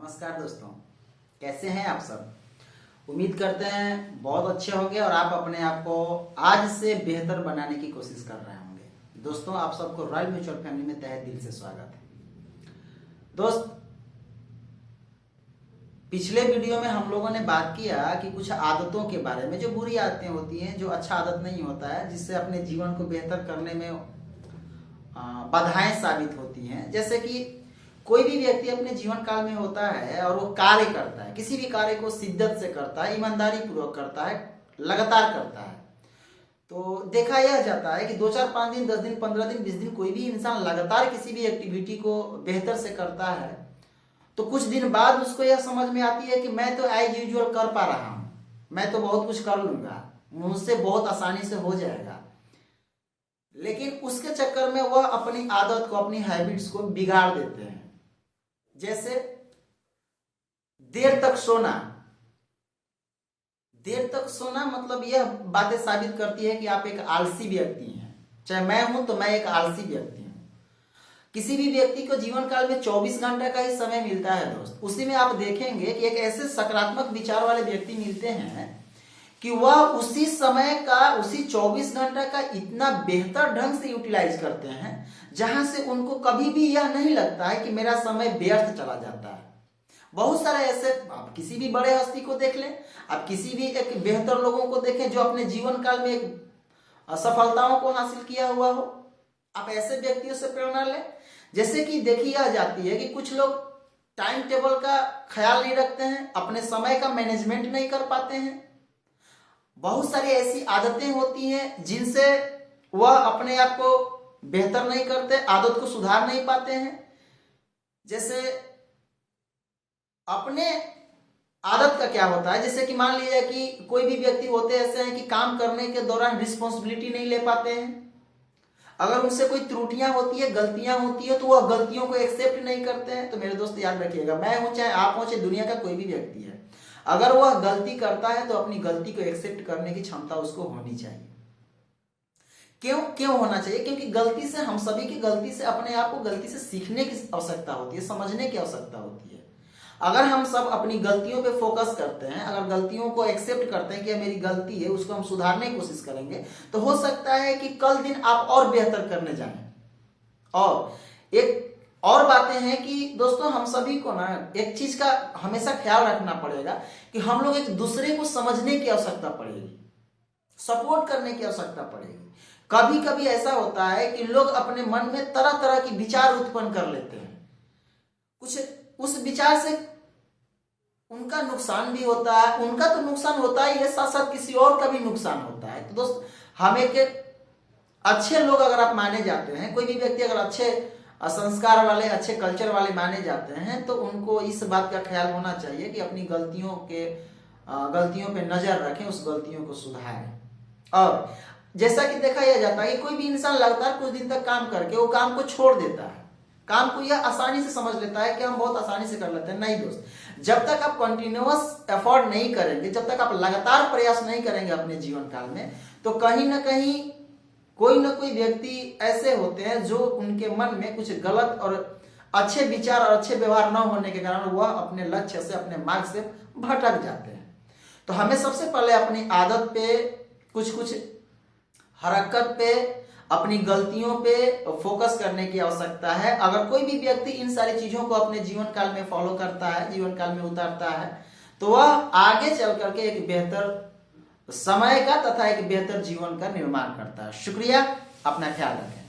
नमस्कार दोस्तों, कैसे हैं आप सब। उम्मीद करते हैं बहुत अच्छे होंगे और आप अपने आप को आज से बेहतर बनाने की कोशिश कर रहे होंगे। दोस्तों, आप सबको रॉयल म्यूचुअल फैमिली में तहे दिल से स्वागत है। दोस्त, पिछले वीडियो में हम लोगों ने बात किया कि कुछ आदतों के बारे में, जो बुरी आदतें होती हैं, जो अच्छा आदत नहीं होता है, जिससे अपने जीवन को बेहतर करने में बाधाएं साबित होती हैं। जैसे कि कोई भी व्यक्ति अपने जीवन काल में होता है और वो कार्य करता है, किसी भी कार्य को शिद्दत से करता है, ईमानदारी पूर्वक करता है, लगातार करता है, तो देखा यह जाता है कि 2 4 5 दिन, 10 दिन, 15 दिन, 20 दिन कोई भी इंसान लगातार किसी भी एक्टिविटी को बेहतर से करता है, तो कुछ दिन बाद उसको यह समझ में आती है कि मैं तो एज यूजुअल कर पा रहा हूं, मैं तो बहुत कुछ कर लूंगा, मुझसे बहुत आसानी से हो जाएगा। लेकिन उसके चक्कर में वह अपनी आदत को, अपनी हैबिट्स को बिगाड़ देते हैं। जैसे देर तक सोना। देर तक सोना मतलब यह बातें साबित करती है कि आप एक आलसी व्यक्ति हैं। चाहे मैं हूं तो मैं एक आलसी व्यक्ति हूं। किसी भी व्यक्ति को जीवन काल में 24 घंटे का ही समय मिलता है दोस्त। उसी में आप देखेंगे कि एक ऐसे सकारात्मक विचार वाले व्यक्ति मिलते हैं कि वह उसी समय का, उसी 24 घंटे का इतना बेहतर ढंग से यूटिलाइज करते हैं जहां से उनको कभी भी यह नहीं लगता है कि मेरा समय व्यर्थ चला जाता है। बहुत सारे ऐसे, आप किसी भी बड़े हस्ती को देख लें, आप किसी भी एक बेहतर लोगों को देखें जो अपने जीवन काल में एक सफलताओं को हासिल किया हुआ हो, आप ऐसे व्यक्तियों से प्रेरणा लें। जैसे कि देखी जाती है कि कुछ लोग टाइम टेबल का ख्याल नहीं रखते हैं, अपने समय का मैनेजमेंट नहीं कर पाते हैं। बहुत सारी ऐसी आदतें होती हैं जिनसे वह अपने आप को बेहतर नहीं करते, आदत को सुधार नहीं पाते हैं। जैसे अपने आदत का क्या होता है, जैसे कि मान लीजिए कि कोई भी व्यक्ति होते ऐसे हैं कि काम करने के दौरान रिस्पॉन्सिबिलिटी नहीं ले पाते हैं। अगर उनसे कोई त्रुटियां होती है, गलतियां होती है, तो वह गलतियों को एक्सेप्ट नहीं करते हैं। तो मेरे दोस्त याद रखिएगा, मैं हूं, चाहे आप हो, चाहे दुनिया का कोई भी व्यक्ति है, अगर वह गलती करता है तो अपनी गलती को एक्सेप्ट करने की क्षमता उसको होनी चाहिए। क्यों होना चाहिए? क्योंकि गलती से, हम सभी की गलती से, अपने आप को गलती से सीखने की आवश्यकता होती है, समझने की आवश्यकता होती है। अगर हम सब अपनी गलतियों पे फोकस करते हैं, अगर गलतियों को एक्सेप्ट करते हैं कि यह मेरी गलती है, उसको हम सुधारने की कोशिश करेंगे, तो हो सकता है कि कल दिन आप और बेहतर करने जाएं। और एक और बातें हैं कि दोस्तों, हम सभी को ना एक चीज का हमेशा ख्याल रखना पड़ेगा कि हम लोग एक दूसरे को समझने की आवश्यकता पड़ेगी, सपोर्ट करने की आवश्यकता पड़ेगी। कभी कभी ऐसा होता है कि लोग अपने मन में तरह तरह की विचार उत्पन्न कर लेते हैं, कुछ उस विचार से उनका नुकसान भी होता है। उनका तो नुकसान होता ही है, साथ साथ किसी और का भी नुकसान होता है। तो दोस्त, हमें के अच्छे लोग अगर आप माने जाते हैं, कोई भी व्यक्ति अगर अच्छे संस्कार वाले, अच्छे कल्चर वाले माने जाते हैं, तो उनको इस बात का ख्याल होना चाहिए कि अपनी गलतियों पे नजर रखें, उस गलतियों को सुधारें। और जैसा कि देखा यह जाता है कि कोई भी इंसान लगातार कुछ दिन तक काम करके वो काम को छोड़ देता है, काम को यह आसानी से समझ लेता है कि हम बहुत आसानी से कर लेते हैं। नहीं दोस्त, जब तक आप कंटिन्यूअस एफर्ट नहीं करेंगे, जब तक आप लगातार प्रयास नहीं करेंगे अपने जीवन काल में, तो कहीं ना कहीं कोई ना कोई व्यक्ति ऐसे होते हैं जो उनके मन में कुछ गलत और अच्छे विचार और अच्छे व्यवहार न होने के कारण वह अपने लक्ष्य से, अपने मार्ग से भटक जाते हैं। तो हमें सबसे पहले अपनी आदत पे, कुछ हरकत पे, अपनी गलतियों पे फोकस करने की आवश्यकता है। अगर कोई भी व्यक्ति इन सारी चीजों को अपने जीवन काल में फॉलो करता है, जीवन काल में उतारता है, तो वह आगे चल करके एक बेहतर समय का तथा एक बेहतर जीवन का निर्माण करता है। शुक्रिया, अपना ख्याल रखें।